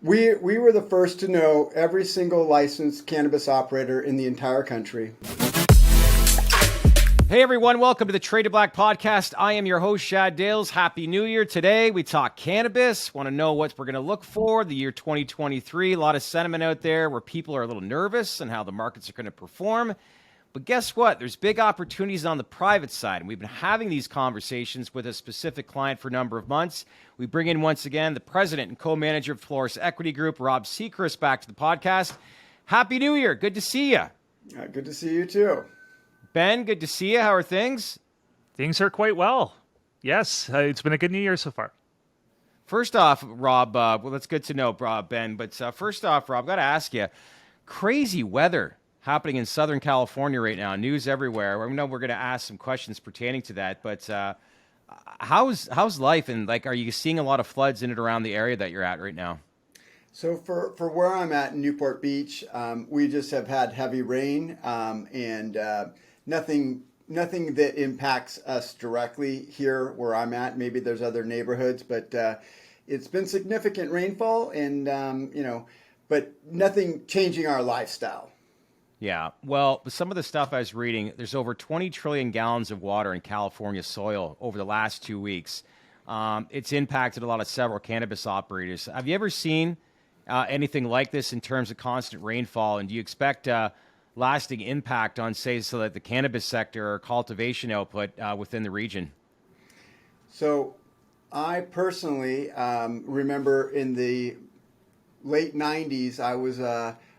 We were the first to know every single licensed cannabis operator in the entire country. Hey everyone, welcome to the Traded Black podcast. I am your host, Shad Dales. Happy New Year. Today we talk cannabis. Want to know what we're going to look for the year 2023. A lot of sentiment out there where people are a little nervous and how the markets are going to perform. But guess what? There's big opportunities on the private side. And we've been having these conversations with a specific client for a number of months. We bring in once again the president and co-manager of Pelorus Equity Group, Rob Sechrist, back to the podcast. Happy New Year. Good to see you. Good to see you too. Ben, good to see you. How are things? Things are quite well. Yes, it's been a good New Year so far. First off, Rob, well, that's good to know, Ben. But first off, Rob, got to ask you, crazy weather happening in Southern California right now. News everywhere. I know we're going to ask some questions pertaining to that, but how's life? And are you seeing a lot of floods in and around the area that you're at right now? So for where I'm at in Newport Beach, we just have had heavy rain and nothing that impacts us directly here where I'm at. Maybe there's other neighborhoods, but it's been significant rainfall and, but nothing changing our lifestyle. Yeah, well, some of the stuff I was reading, there's over 20 trillion gallons of water in California soil over the last 2 weeks. It's impacted a lot of several cannabis operators. Have you ever seen anything like this in terms of constant rainfall? And do you expect lasting impact on, say, so that the cannabis sector or cultivation output within the region? So I personally remember in the late 90s,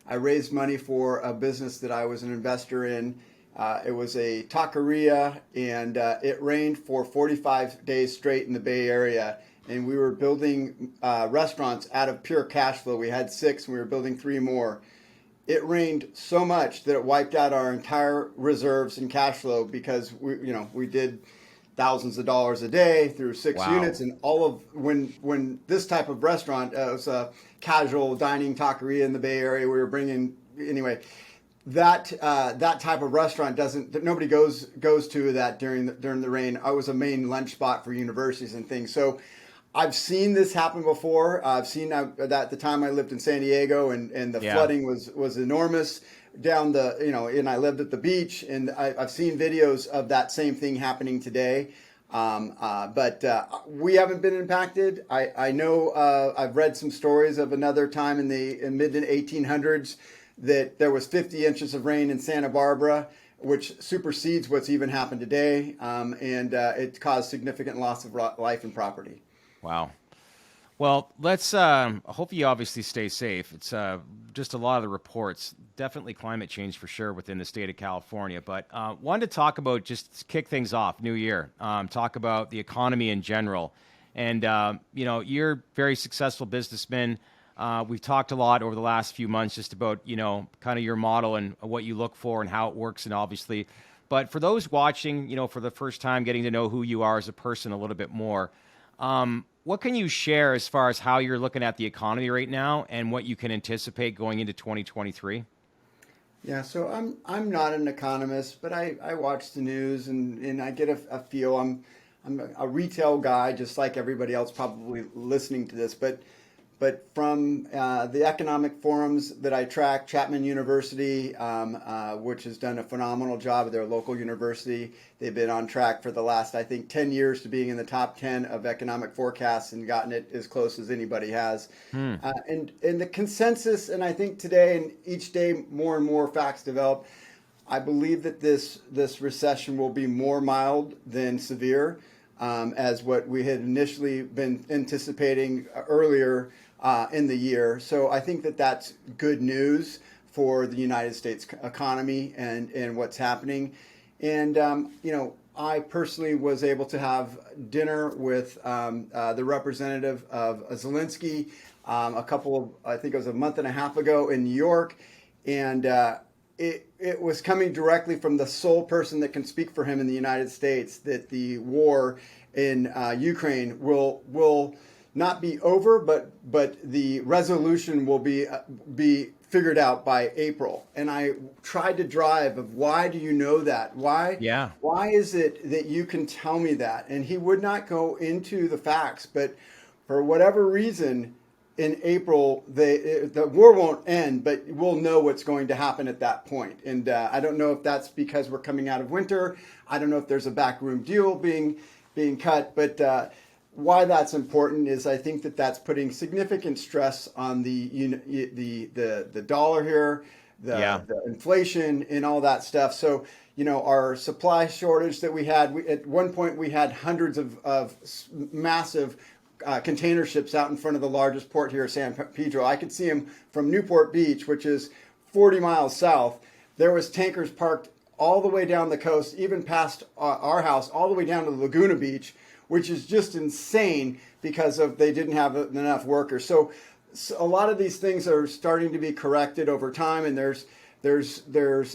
I raised money for a business that I was an investor in. It was a taqueria, and it rained for 45 days straight in the Bay Area. And we were building restaurants out of pure cash flow. We had 6, and we were building 3 more. It rained so much that it wiped out our entire reserves and cash flow because we did thousands of dollars a day through 6 units, and all of when this type of restaurant it was a casual dining taqueria in the Bay Area. We were bringing anyway. That type of restaurant nobody goes to that during the rain. I was a main lunch spot for universities and things. So I've seen this happen before. I've seen that at the time I lived in San Diego, and the flooding was enormous down and I lived at the beach, and I've seen videos of that same thing happening today. But we haven't been impacted. I know I've read some stories of another time in mid 1800s that there was 50 inches of rain in Santa Barbara, which supersedes what's even happened today, and it caused significant loss of life and property. Wow. Well, let's hope you obviously stay safe. It's just a lot of the reports, definitely climate change for sure within the state of California. But wanted to talk about, just kick things off, New Year, talk about the economy in general. And, you're a very successful businessman. We've talked a lot over the last few months just about, kind of your model and what you look for and how it works, and obviously. But for those watching, for the first time, getting to know who you are as a person a little bit more, what can you share as far as how you're looking at the economy right now and what you can anticipate going into 2023? Yeah, so I'm not an economist, but I watch the news and I get a feel. I'm a retail guy, just like everybody else probably listening to this, but from the economic forums that I track, Chapman University, which has done a phenomenal job at their local university. They've been on track for the last, I think, 10 years to being in the top 10 of economic forecasts and gotten it as close as anybody has. And the consensus, and I think today and each day more and more facts develop, I believe that this recession will be more mild than severe, as what we had initially been anticipating earlier in the year. So I think that that's good news for the United States economy and what's happening. And, I personally was able to have dinner with the representative of Zelensky I think it was a month and a half ago in New York. And it was coming directly from the sole person that can speak for him in the United States, that the war in Ukraine will not be over, but the resolution will be figured out by April. And I tried to drive of, why do you know that? Why is it that you can tell me that? And he would not go into the facts, but for whatever reason, in April, the war won't end, but we'll know what's going to happen at that point. And I don't know if that's because we're coming out of winter. I don't know if there's a backroom deal being cut, but why that's important is I think that that's putting significant stress on the dollar here, the inflation and all that stuff. So, our supply shortage that we had, at one point we had hundreds of massive container ships out in front of the largest port here, San Pedro. I could see them from Newport Beach, which is 40 miles south. There was tankers parked all the way down the coast, even past our house, all the way down to Laguna Beach, which is just insane because they didn't have enough workers. So a lot of these things are starting to be corrected over time, and there's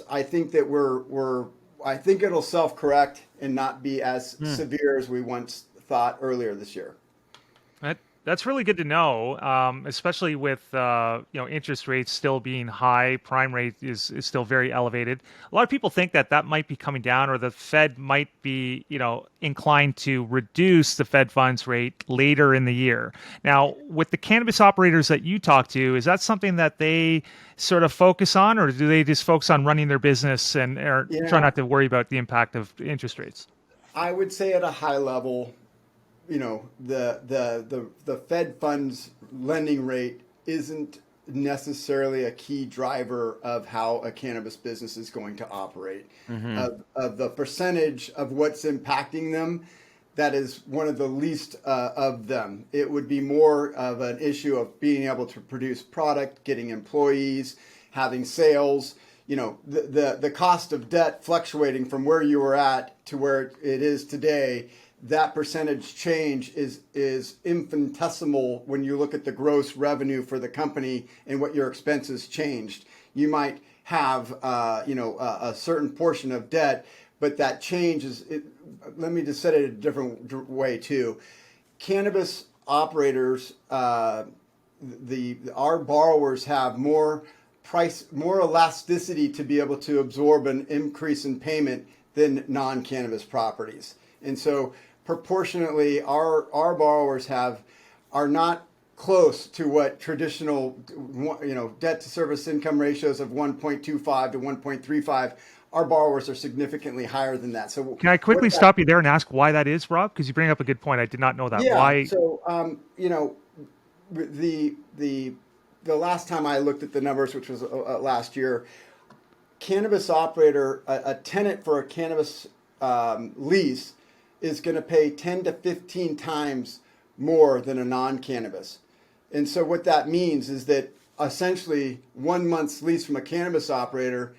I think that I think it'll self-correct and not be as severe as we once thought earlier this year. That's really good to know, especially with interest rates still being high. Prime rate is still very elevated. A lot of people think that might be coming down, or the Fed might be inclined to reduce the Fed funds rate later in the year. Now, with the cannabis operators that you talk to, is that something that they sort of focus on, or do they just focus on running their business and try not to worry about the impact of interest rates? I would say at a high level, the Fed funds lending rate isn't necessarily a key driver of how a cannabis business is going to operate. Of the percentage of what's impacting them, that is one of the least of them. It would be more of an issue of being able to produce product, getting employees, having sales. The cost of debt fluctuating from where you were at to where it is today. That percentage change is infinitesimal when you look at the gross revenue for the company and what your expenses changed. You might have a certain portion of debt, but that change let me just set it a different way too. Cannabis operators, our borrowers have more elasticity to be able to absorb an increase in payment than non-cannabis properties, and so proportionately, our borrowers are not close to what traditional, debt to service income ratios of 1.25 to 1.35. Our borrowers are significantly higher than that. So can I quickly stop you there and ask why that is, Rob? Because you bring up a good point. I did not know that. Yeah. Why? So, the last time I looked at the numbers, which was last year, cannabis operator, a tenant for a cannabis lease is going to pay 10 to 15 times more than a non-cannabis. And so what that means is that essentially 1 month's lease from a cannabis operator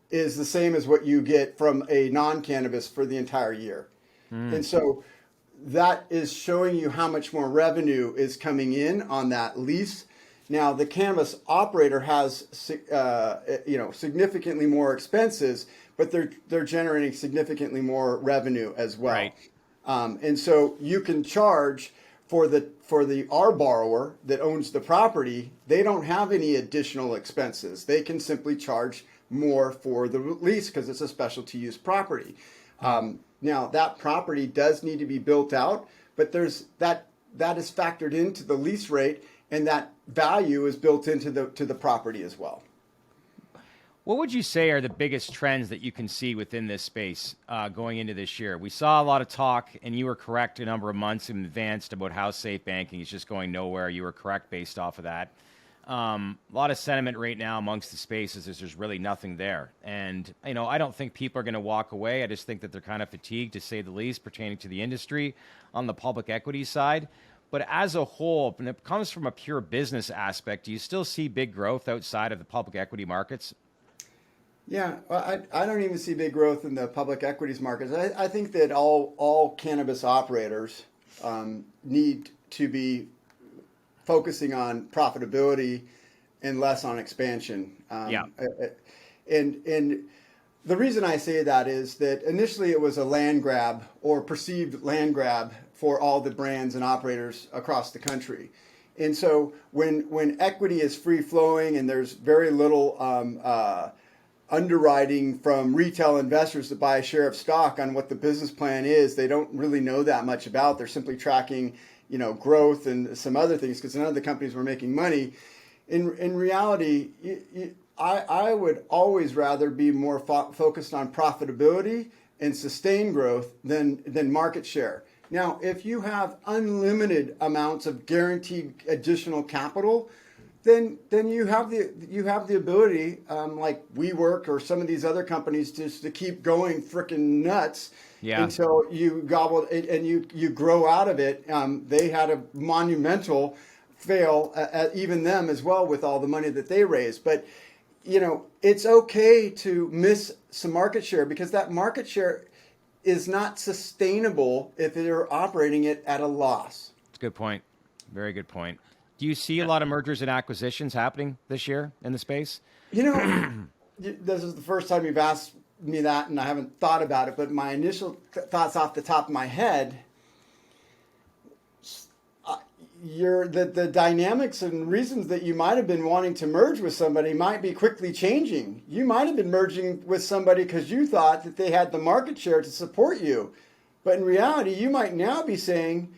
is the same as what you get from a non-cannabis for the entire year. And so that is showing you how much more revenue is coming in on that lease. Now, the cannabis operator has significantly more expenses, but they're generating significantly more revenue as well. Right. And so you can charge for our borrower that owns the property. They don't have any additional expenses. They can simply charge more for the lease because it's a specialty use property. Now that property does need to be built out, but that is factored into the lease rate, and that value is built into the property as well. What would you say are the biggest trends that you can see within this space going into this year? We saw a lot of talk, and you were correct a number of months in advance about how safe banking is just going nowhere. You were correct based off of that. A lot of sentiment right now amongst the spaces is there's really nothing there. And, I don't think people are going to walk away. I just think that they're kind of fatigued, to say the least, pertaining to the industry on the public equity side. But as a whole, when it comes from a pure business aspect, do you still see big growth outside of the public equity markets? Yeah, well, I don't even see big growth in the public equities markets. I think that all cannabis operators need to be focusing on profitability and less on expansion. And the reason I say that is that initially it was a land grab or perceived land grab for all the brands and operators across the country. And so when equity is free flowing and there's very little underwriting from retail investors to buy a share of stock on what the business plan is, they don't really know that much about. They're simply tracking, growth and some other things because none of the companies were making money. In reality, I would always rather be more focused on profitability and sustained growth than market share. Now, if you have unlimited amounts of guaranteed additional capital, then you have the ability, like WeWork or some of these other companies, just to keep going freaking nuts until you gobble and you grow out of it. They had a monumental fail, even them as well, with all the money that they raised. But it's okay to miss some market share because that market share is not sustainable if they're operating it at a loss. It's a good point. Very good point. Do you see a lot of mergers and acquisitions happening this year in the space? This is the first time you've asked me that, and I haven't thought about it, but my initial thoughts off the top of my head, the dynamics and reasons that you might have been wanting to merge with somebody might be quickly changing. You might have been merging with somebody because you thought that they had the market share to support you. But in reality, you might now be saying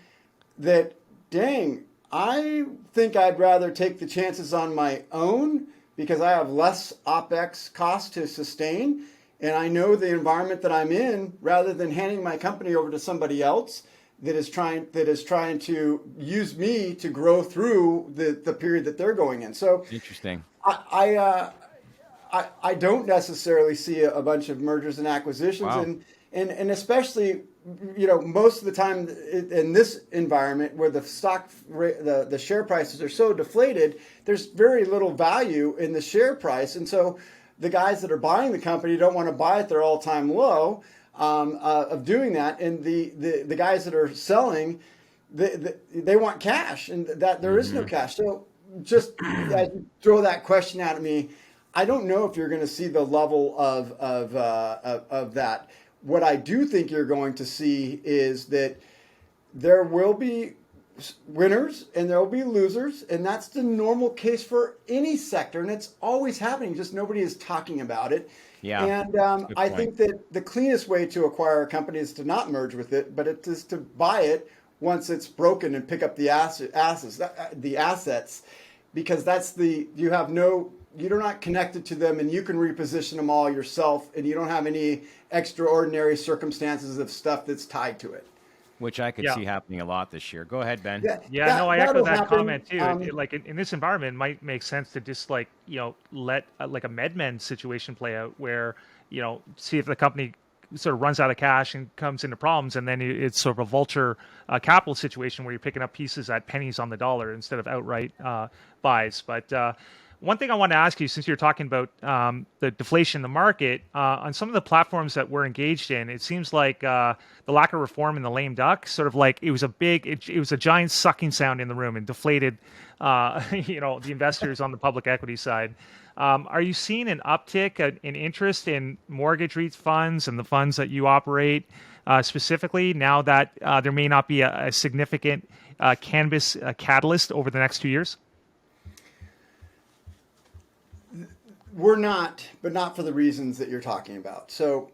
that, dang, I think I'd rather take the chances on my own because I have less OPEX cost to sustain. And I know the environment that I'm in rather than handing my company over to somebody else that is trying to use me to grow through the period that they're going in. So interesting. I don't necessarily see a bunch of mergers and acquisitions. Wow. And especially, most of the time in this environment where the the share prices are so deflated, there's very little value in the share price. And so the guys that are buying the company don't want to buy at their all-time low of doing that. And the guys that are selling, they want cash, and that there is no cash. So just as you throw that question out at me, I don't know if you're going to see the level of that. What I do think you're going to see is that there will be winners and there will be losers, and that's the normal case for any sector, and it's always happening, just nobody is talking about it. Yeah, And I think that the cleanest way to acquire a company is to not merge with it, but it is to buy it once it's broken and pick up the assets, because you're not connected to them, and you can reposition them all yourself, and you don't have any extraordinary circumstances of stuff that's tied to it. Which I could see happening a lot this year. Go ahead, Ben. I echo that comment too. Like in this environment, it might make sense to just let like a MedMen situation play out, where see if the company sort of runs out of cash and comes into problems, and then it's sort of a vulture capital situation where you're picking up pieces at pennies on the dollar instead of outright buys. But one thing I want to ask you, since you're talking about the deflation in the market, on some of the platforms that we're engaged in, it seems like the lack of reform in the lame duck, sort of like it was a giant sucking sound in the room and deflated, the investors on the public equity side. Are you seeing an uptick in interest in mortgage REIT funds and the funds that you operate specifically now that there may not be a significant cannabis catalyst over the next 2 years? We're not, but not for the reasons that you're talking about. So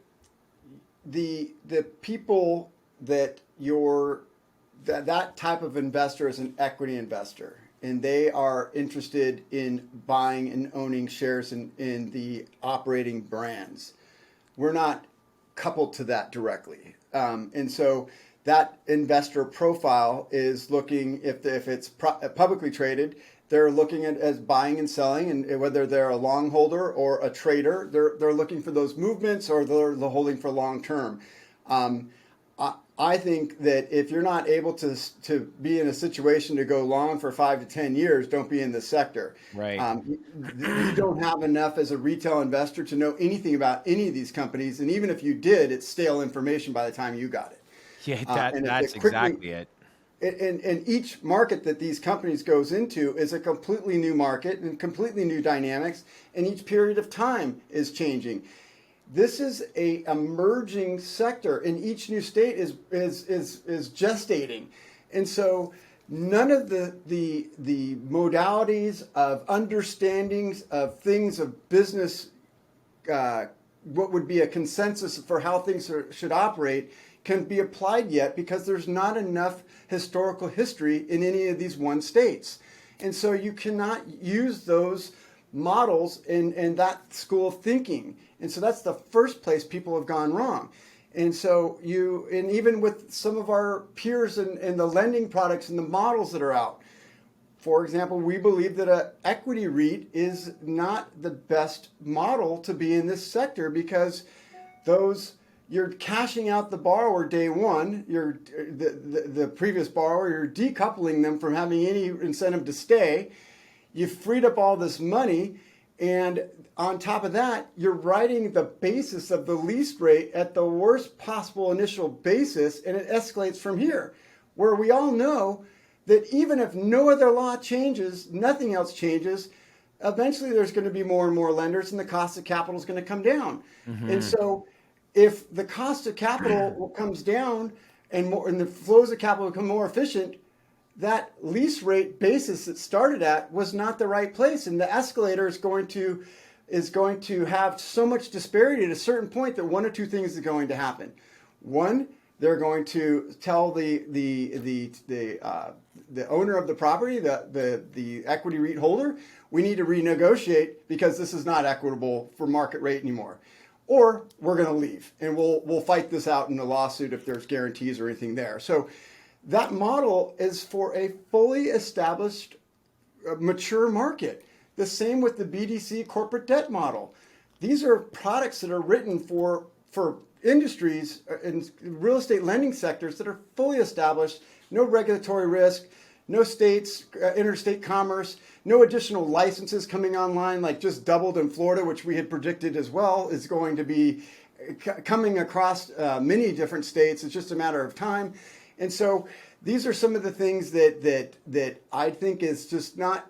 the people that that type of investor is an equity investor, and they are interested in buying and owning shares in the operating brands. We're not coupled to that directly. And so that investor profile is looking, if it's publicly traded, they're looking at as buying and selling, and whether they're a long holder or a trader, they're looking for those movements, or they're holding for long term. I think that if you're not able to be in a situation to go long for 5 to 10 years, don't be in the sector. Right. You don't have enough as a retail investor to know anything about any of these companies, and even if you did, it's stale information by the time you got it. Yeah, that's exactly it. And each market that these companies goes into is a completely new market and completely new dynamics, and each period of time is changing. This is a emerging sector, and each new state is gestating, and so none of the modalities of understandings of things of business, what would be a consensus for how things should operate, can be applied yet because there's not enough historical history in any of these one states. And so you cannot use those models in that school of thinking. And so that's the first place people have gone wrong. And so and even with some of our peers in the lending products and the models that are out, for example, we believe that an equity REIT is not the best model to be in this sector because you're cashing out the borrower day one, the previous borrower, you're decoupling them from having any incentive to stay. You've freed up all this money, and on top of that, you're writing the basis of the lease rate at the worst possible initial basis, and it escalates from here, where we all know that even if no other law changes, nothing else changes, eventually there's going to be more and more lenders and the cost of capital is going to come down. Mm-hmm. And so if the cost of capital comes down and the flows of capital become more efficient, that lease rate basis that started at was not the right place. And the escalator is going to have so much disparity at a certain point that one or two things are going to happen. One, they're going to tell the owner of the property, the equity REIT holder, we need to renegotiate because this is not equitable for market rate anymore. Or we're going to leave and we'll fight this out in a lawsuit if there's guarantees or anything there. So that model is for a fully established, mature market. The same with the BDC corporate debt model. These are products that are written for industries and real estate lending sectors that are fully established, no regulatory risk, no states, interstate commerce, no additional licenses coming online, like just doubled in Florida, which we had predicted as well is going to be coming across many different states. It's just a matter of time. And so these are some of the things that I think is just not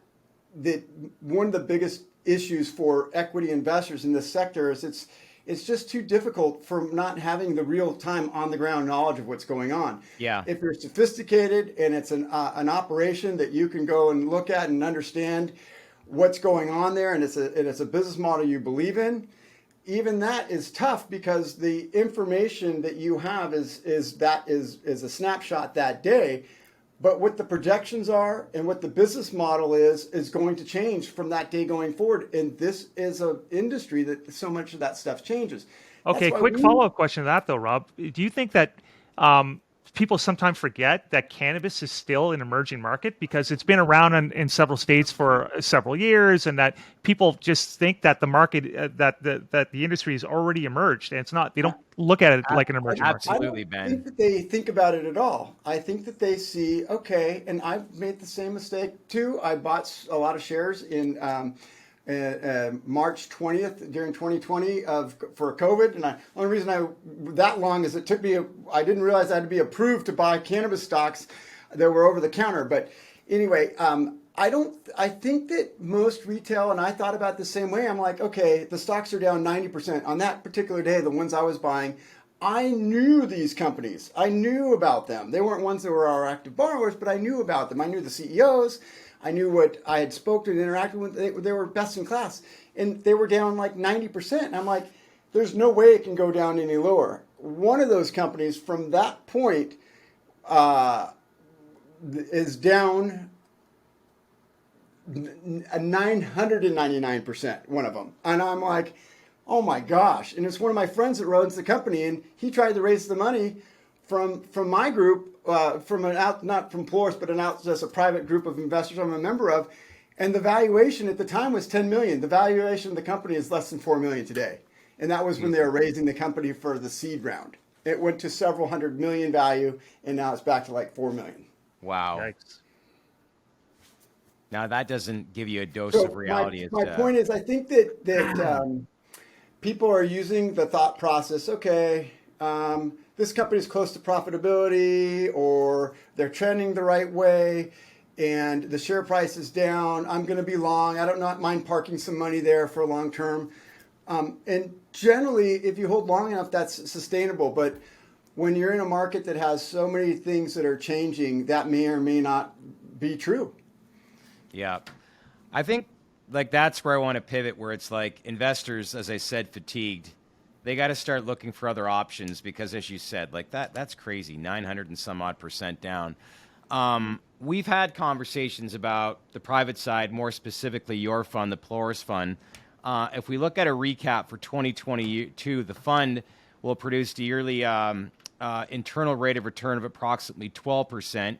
that one of the biggest issues for equity investors in this sector is it's just too difficult for not having the real-time on-the-ground knowledge of what's going on. Yeah. If you're sophisticated and it's an operation that you can go and look at and understand what's going on there, and it's a business model you believe in, even that is tough because the information that you have is a snapshot that day. But what the projections are and what the business model is going to change from that day going forward. And this is an industry that so much of that stuff changes. Okay, quick follow-up question to that, though, Rob. Do you think that people sometimes forget that cannabis is still an emerging market because it's been around in several states for several years, and that people just think that the market, that the industry has already emerged, and it's not. They don't look at it like an emerging market. Absolutely, Ben. Ben. I don't think that they think about it at all. I think that they see, okay, and I've made the same mistake too. I bought a lot of shares in March 20th during 2020 for COVID, and the only reason that long is it took me. I didn't realize I had to be approved to buy cannabis stocks that were over the counter. But anyway, I think that most retail, and I thought about the same way. I'm like, okay, the stocks are down 90% on that particular day. The ones I was buying, I knew these companies. I knew about them. They weren't ones that were our active borrowers, but I knew about them. I knew the CEOs. I knew what I had spoken and interacted with. They were best in class, and they were down like 90%. And I'm like, there's no way it can go down any lower. One of those companies from that point is down 999%, one of them. And I'm like, oh my gosh. And it's one of my friends that runs the company, and he tried to raise the money from my group, not from Pelorus, but just a private group of investors I'm a member of. And the valuation at the time was 10 million. The valuation of the company is less than 4 million today. And that was when they were raising the company for the seed round. It went to several hundred million value, and now it's back to like 4 million. Wow. Yikes. Now that doesn't give you a dose of reality. My point is, I think that people are using the thought process. Okay, this company is close to profitability, or they're trending the right way, and the share price is down. I'm going to be long. I don't not mind parking some money there for long term. And generally, if you hold long enough, that's sustainable. But when you're in a market that has so many things that are changing, that may or may not be true. Yeah. I think like that's where I want to pivot, where it's like investors, as I said, fatigued. they got to start looking for other options because, as you said, like that's crazy, 900 and some odd percent down. We've had conversations about the private side, more specifically your fund, the Pelorus fund. If we look at a recap for 2022, the fund will produce a yearly internal rate of return of approximately 12%.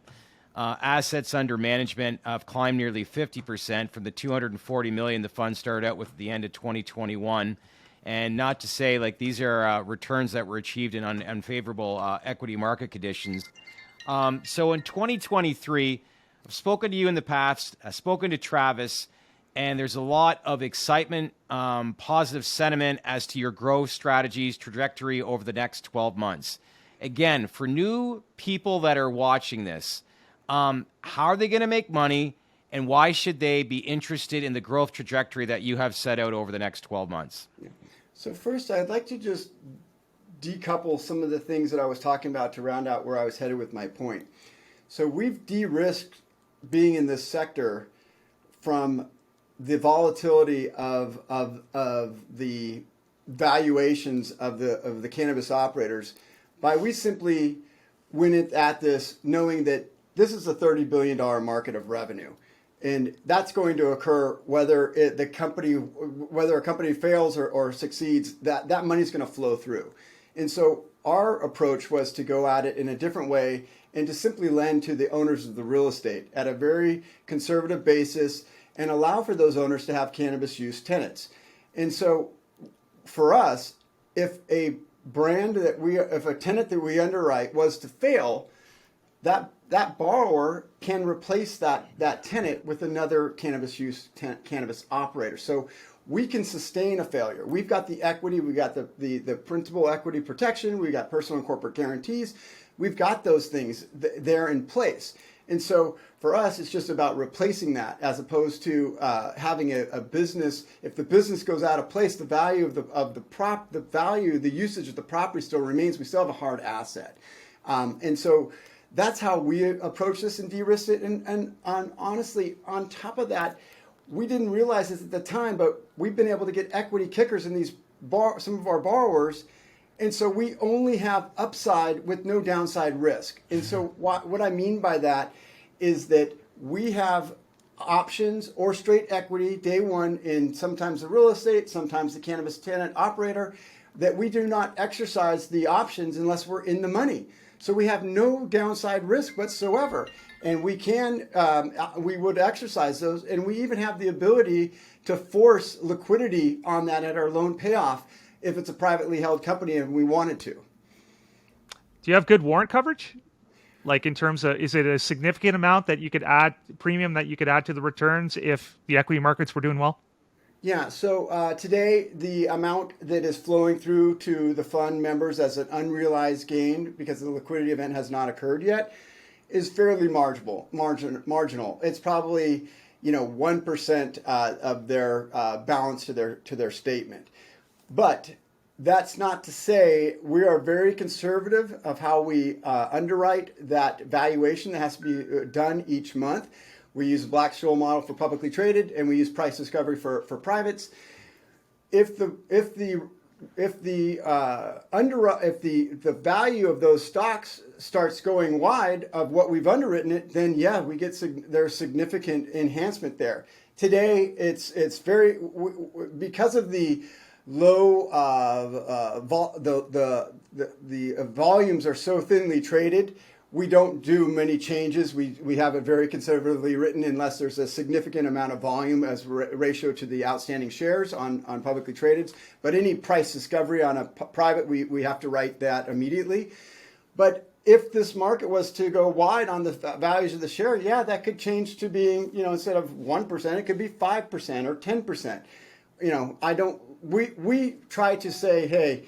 Assets under management have climbed nearly 50% from the $240 million the fund started out with at the end of 2021. And not to say like these are returns that were achieved in unfavorable equity market conditions. So in 2023, I've spoken to you in the past, I've spoken to Travis, and there's a lot of excitement, positive sentiment as to your growth strategies, trajectory over the next 12 months. Again, for new people that are watching this, how are they going to make money, and why should they be interested in the growth trajectory that you have set out over the next 12 months? Yeah. So first, I'd like to just decouple some of the things that I was talking about to round out where I was headed with my point. So we've de-risked being in this sector from the volatility of the valuations of the cannabis operators by we simply went at this knowing that this is a $30 billion market of revenue. And that's going to occur whether a company fails or succeeds, that money's going to flow through. And so our approach was to go at it in a different way and to simply lend to the owners of the real estate at a very conservative basis and allow for those owners to have cannabis use tenants. And so for us, if a tenant that we underwrite was to fail, that borrower can replace that tenant with another cannabis operator. So we can sustain a failure. We've got the equity, we got the principal equity protection, we got personal and corporate guarantees. We've got those things there in place. And so for us, it's just about replacing that as opposed to having a business. If the business goes out of place, the value the usage of the property still remains. We still have a hard asset. And so that's how we approach this and de-risk it. And honestly, on top of that, we didn't realize this at the time, but we've been able to get equity kickers in some of our borrowers. And so we only have upside with no downside risk. And so what I mean by that is that we have options or straight equity day one in sometimes the real estate, sometimes the cannabis tenant operator, that we do not exercise the options unless we're in the money. So we have no downside risk whatsoever. And we would exercise those. And we even have the ability to force liquidity on that at our loan payoff if it's a privately held company and we wanted to. Do you have good warrant coverage? Like in terms of, is it a significant amount that you could add, premium that you could add to the returns if the equity markets were doing well? Yeah, so today the amount that is flowing through to the fund members as an unrealized gain because the liquidity event has not occurred yet is fairly marginal. It's probably 1% of their balance to their statement. But that's not to say we are very conservative of how we underwrite that valuation that has to be done each month. We use a Black-Scholes model for publicly traded, and we use price discovery for privates. If the value of those stocks starts going wide of what we've underwritten it, then yeah, there's significant enhancement there. Today, it's very because of the low the volumes are so thinly traded. We don't do many changes. We have it very conservatively written unless there's a significant amount of volume as ratio to the outstanding shares on publicly traded. But any price discovery on a private, we have to write that immediately. But if this market was to go wide on the values of the share, yeah, that could change to being, instead of 1%, it could be 5% or 10%. We try to say, hey,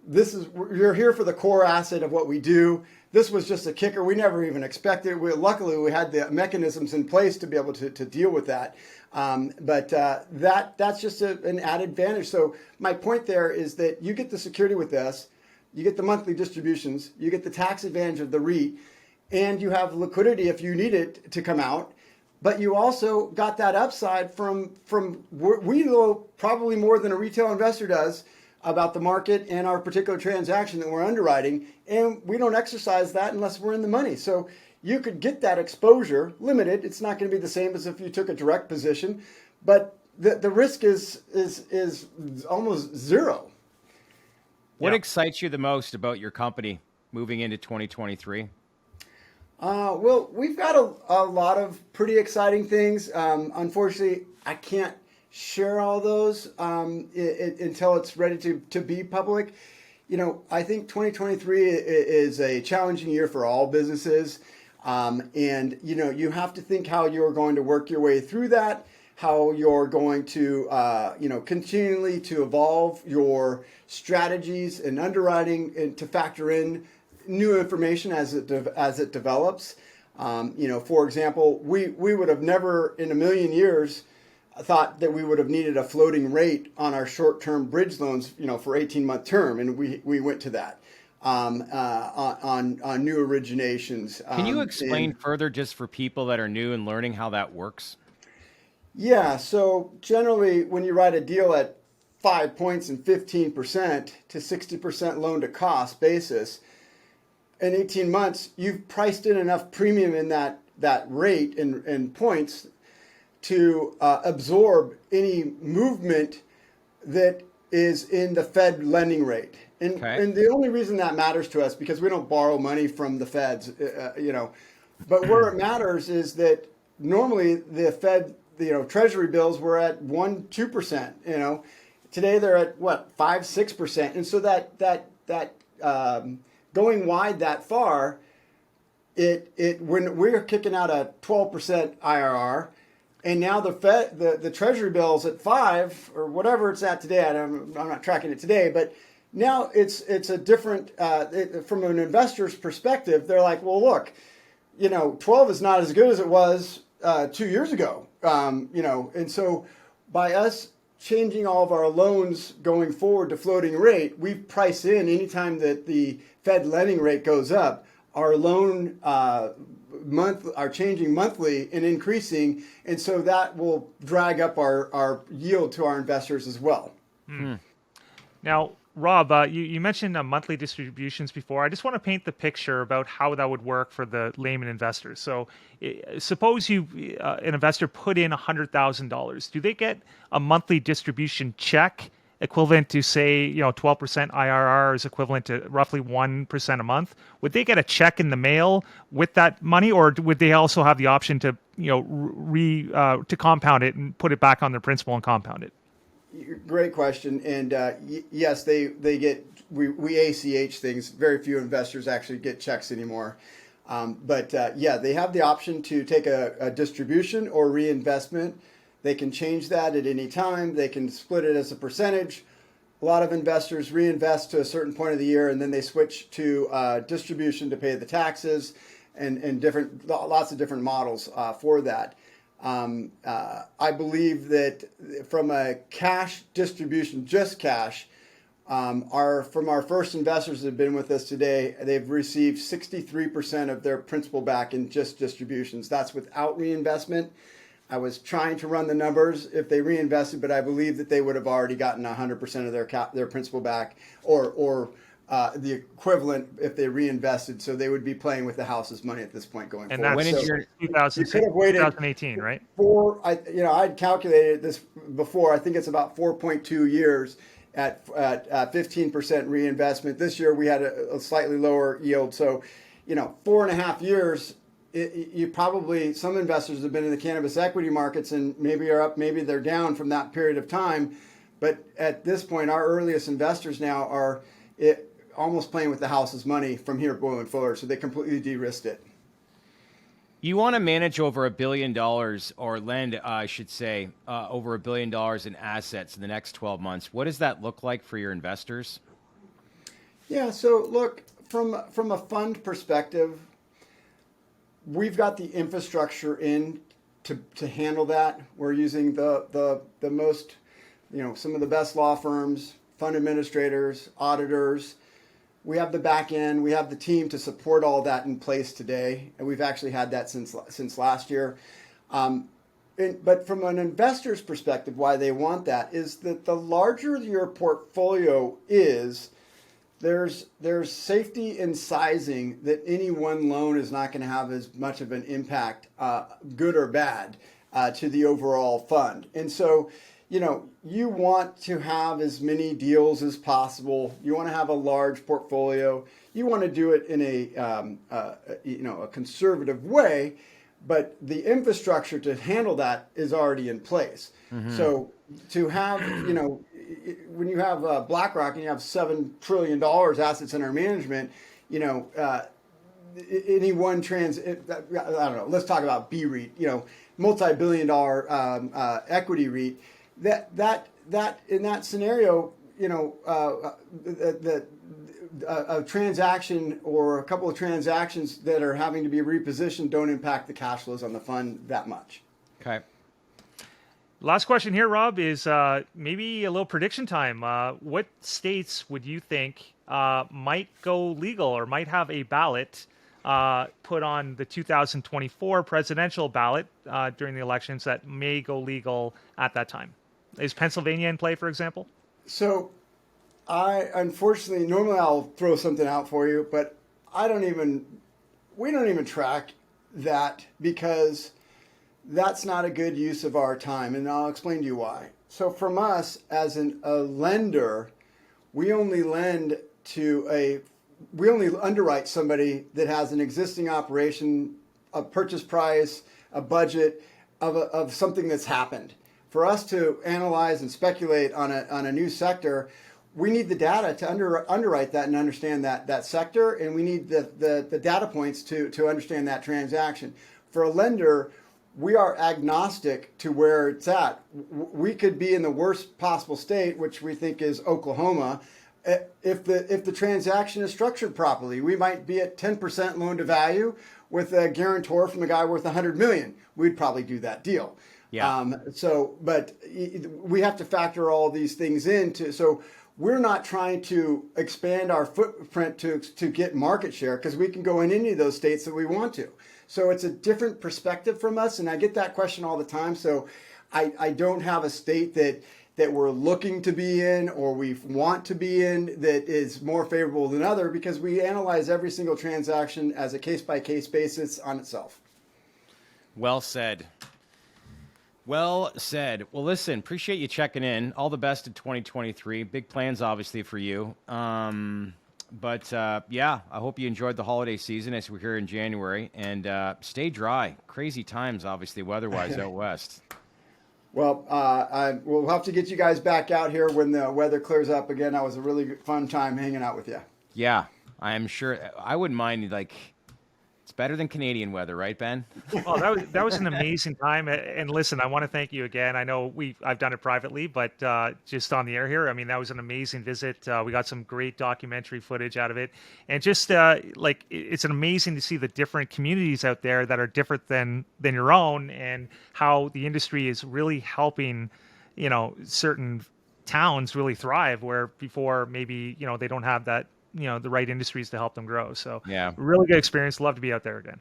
you're here for the core asset of what we do. This was just a kicker. We never even expected it. Luckily, we had the mechanisms in place to be able to deal with that. But that's just an added advantage. So my point there is that you get the security with us, you get the monthly distributions, you get the tax advantage of the REIT, and you have liquidity if you need it to come out. But you also got that upside from we know probably more than a retail investor does about the market and our particular transaction that we're underwriting, and we don't exercise that unless we're in the money. So you could get that exposure limited. It's not going to be the same as if you took a direct position, but the risk is almost zero. What Yeah. excites you the most about your company moving into 2023? Well, we've got a lot of pretty exciting things. Unfortunately, I can't share all those until it's ready to be public. I think 2023 is a challenging year for all businesses. And you have to think how you're going to work your way through that, how you're going to, continually to evolve your strategies and underwriting and to factor in new information as it develops. For example, we would have never in a million years thought that we would have needed a floating rate on our short-term bridge loans, for 18-month term, and we went to that on new originations. Can you explain further, just for people that are new and learning, how that works? Yeah, so generally, when you write a deal at 5 points and 15% to 60% loan to cost basis, in 18 months, you've priced in enough premium in that rate and points to absorb any movement that is in the Fed lending rate. And, Okay. and the only reason that matters to us, because we don't borrow money from the Feds, but where it matters is that normally the Fed, Treasury bills were at 1-2%. Today they're at what, 5-6%, and so that going wide that far, when we're kicking out a 12% IRR, and now the Treasury bill's at 5 or whatever it's at today. I'm not tracking it today, but now it's a different from an investor's perspective. They're like, well, look, 12 is not as good as it was 2 years ago, and so by us changing all of our loans going forward to floating rate, we price in anytime that the Fed lending rate goes up, our loan are changing monthly and increasing, and so that will drag up our yield to our investors as well. Now, Rob, you mentioned monthly distributions before. I just want to paint the picture about how that would work for the layman investor. So, suppose an investor put in $100,000. Do they get a monthly distribution check equivalent to, say, 12% IRR is equivalent to roughly 1% a month? Would they get a check in the mail with that money, or would they also have the option to to compound it and put it back on their principal and compound it? Great question, and yes, they get we ACH things. Very few investors actually get checks anymore, but they have the option to take a distribution or reinvestment. They can change that at any time. They can split it as a percentage. A lot of investors reinvest to a certain point of the year, and then they switch to distribution to pay the taxes and lots of different models for that. I believe that from a cash distribution, just cash, from our first investors that have been with us today, they've received 63% of their principal back in just distributions. That's without reinvestment. I was trying to run the numbers if they reinvested, but I believe that they would have already gotten 100% of their principal back, or the equivalent if they reinvested. So they would be playing with the house's money at this point going And forward. that's When is your 2018, right? I'd calculated this before. I think it's about 4.2 years at 15% reinvestment. This year we had a slightly lower yield. So, 4.5 years. You probably, some investors have been in the cannabis equity markets and maybe are up, maybe they're down from that period of time. But at this point, our earliest investors now are almost playing with the house's money from here going forward. So they completely de-risked it. You want to manage over $1 billion, or lend, I should say, over $1 billion in assets in the next 12 months. What does that look like for your investors? Yeah, so look, from a fund perspective, we've got the infrastructure in to handle that. We're using the most, some of the best law firms, fund administrators, auditors. We have the back end. We have the team to support all that in place today, and we've actually had that since last year. but from an investor's perspective, why they want that is that the larger your portfolio is, there's safety in sizing that any one loan is not going to have as much of an impact, good or bad, to the overall fund. And so, you want to have as many deals as possible. You want to have a large portfolio. You want to do it in a conservative way, but the infrastructure to handle that is already in place. Mm-hmm. So to have, when you have BlackRock and you have $7 trillion assets under management, any one I don't know, let's talk about B-REIT, multi-billion-dollar equity REIT. That in that scenario, a transaction or a couple of transactions that are having to be repositioned don't impact the cash flows on the fund that much. Okay. Last question here, Rob, is maybe a little prediction time. What states would you think might go legal or might have a ballot put on the 2024 presidential ballot during the elections that may go legal at that time? Is Pennsylvania in play, for example? So unfortunately, normally I'll throw something out for you, but we don't even track that because that's not a good use of our time. And I'll explain to you why. So from us as a lender, we only underwrite somebody that has an existing operation, a purchase price, a budget of something that's happened. For us to analyze and speculate on a new sector, we need the data to underwrite that and understand that sector, and we need the data points to understand that transaction. For a lender, we are agnostic to where it's at. We could be in the worst possible state, which we think is Oklahoma. If the transaction is structured properly, we might be at 10% loan to value with a guarantor from a guy worth $100 million. We'd probably do that deal. Yeah. But we have to factor all these things into. So we're not trying to expand our footprint to get market share because we can go in any of those states that we want to. So it's a different perspective from us, and I get that question all the time. So I don't have a state that we're looking to be in or we want to be in that is more favorable than other because we analyze every single transaction as a case-by-case basis on itself. Well said. Well said. Well, listen, appreciate you checking in. All the best in 2023. Big plans, obviously, for you. But I hope you enjoyed the holiday season as we're here in January. And stay dry. Crazy times, obviously, weather-wise out west. Well, we'll have to get you guys back out here when the weather clears up again. That was a really fun time hanging out with you. Yeah, I am sure. I wouldn't mind, it's better than Canadian weather, right, Ben? Oh, that was an amazing time. And listen, I want to thank you again. I know I've done it privately, but just on the air here, I mean, that was an amazing visit. We got some great documentary footage out of it, and just it's amazing to see the different communities out there that are different than your own, and how the industry is really helping, certain towns really thrive where before maybe they don't have that. The right industries to help them grow. So yeah, really good experience. Love to be out there again.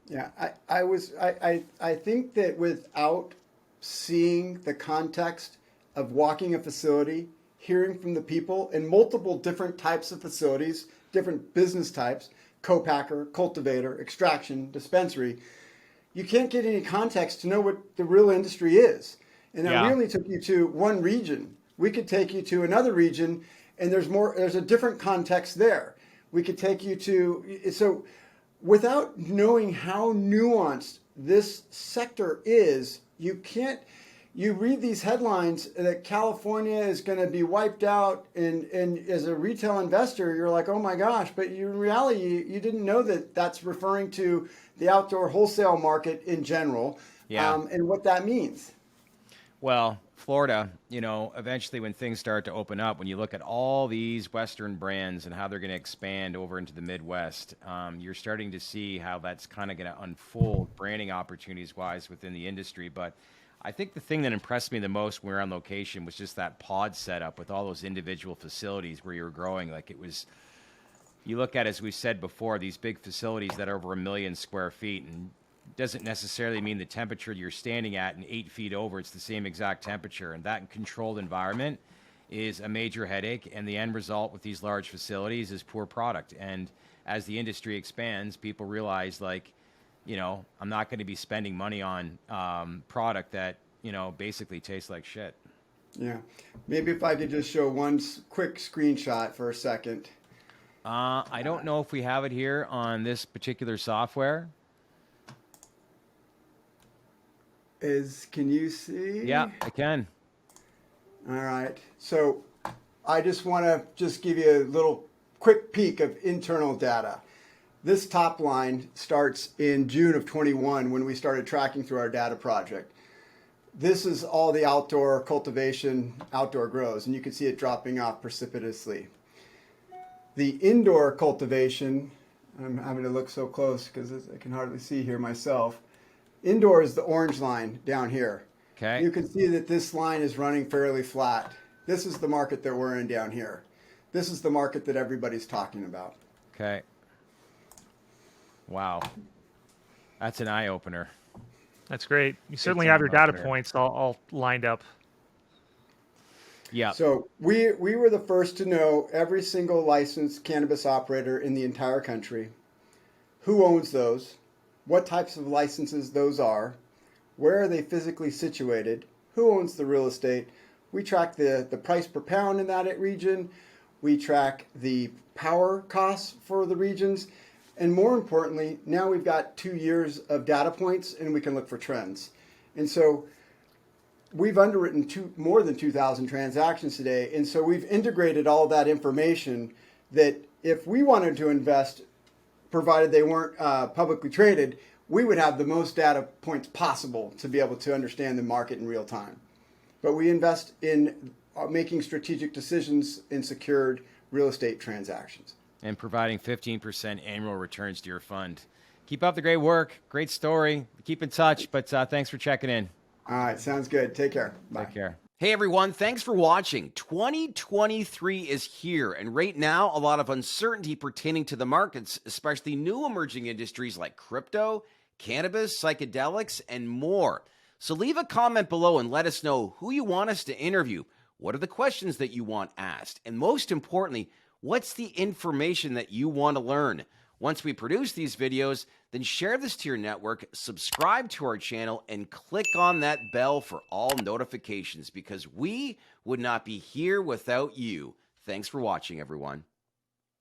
Yeah, I think that without seeing the context of walking a facility, hearing from the people in multiple different types of facilities, different business types, co-packer, cultivator, extraction, dispensary, you can't get any context to know what the real industry is. And we only took you to one region. We could take you to another region and there's a different context there. We could take you so without knowing how nuanced this sector is, you read these headlines that California is going to be wiped out, and as a retail investor, you're like, oh my gosh, but in reality, you didn't know that that's referring to the outdoor wholesale market in general, and what that means. Well, Florida, eventually when things start to open up, when you look at all these Western brands and how they're going to expand over into the Midwest, you're starting to see how that's kind of going to unfold branding opportunities-wise within the industry. But I think the thing that impressed me the most when we were on location was just that pod setup with all those individual facilities where you were growing. You look at, as we said before, these big facilities that are over 1 million square feet, and doesn't necessarily mean the temperature you're standing at and 8 feet over, it's the same exact temperature. And that controlled environment is a major headache. And the end result with these large facilities is poor product. And as the industry expands, people realize, like, you know, I'm not going to be spending money on product that, you know, basically tastes like shit. Yeah. Maybe if I could just show one quick screenshot for a second. I don't know if we have it here on this particular software. Can you see? Yeah, I can. All right. So I just want to just give you a little quick peek of internal data. This top line starts in June of 21 when we started tracking through our data project. This is all the outdoor cultivation, outdoor grows, and you can see it dropping off precipitously. The indoor cultivation, I'm having to look so close because I can hardly see here myself. Indoor is the orange line down here. Okay. You can see that this line is running fairly flat. This is the market that we're in down here. This is the market that everybody's talking about. Okay. Wow. That's an eye opener. That's great. You certainly It's have your data there. points all lined up. Yeah. So we were the first to know every single licensed cannabis operator in the entire country, who owns those, what types of licenses those are, where are they physically situated, who owns the real estate. We track the price per pound in that region. We track the power costs for the regions. And more importantly, now we've got 2 years of data points and we can look for trends. And so we've underwritten more than 2,000 transactions today. And so we've integrated all that information that if we wanted to invest, provided they weren't publicly traded, we would have the most data points possible to be able to understand the market in real time. But we invest in making strategic decisions in secured real estate transactions. And providing 15% annual returns to your fund. Keep up the great work. Great story. Keep in touch, but thanks for checking in. All right, sounds good. Take care. Bye. Take care. Hey everyone, thanks for watching. 2023 is here, and right now, a lot of uncertainty pertaining to the markets, especially new emerging industries like crypto, cannabis, psychedelics, and more. So leave a comment below and let us know who you want us to interview. What are the questions that you want asked? And most importantly, what's the information that you want to learn? Once we produce these videos, then share this to your network, subscribe to our channel, and click on that bell for all notifications because we would not be here without you. Thanks for watching, everyone.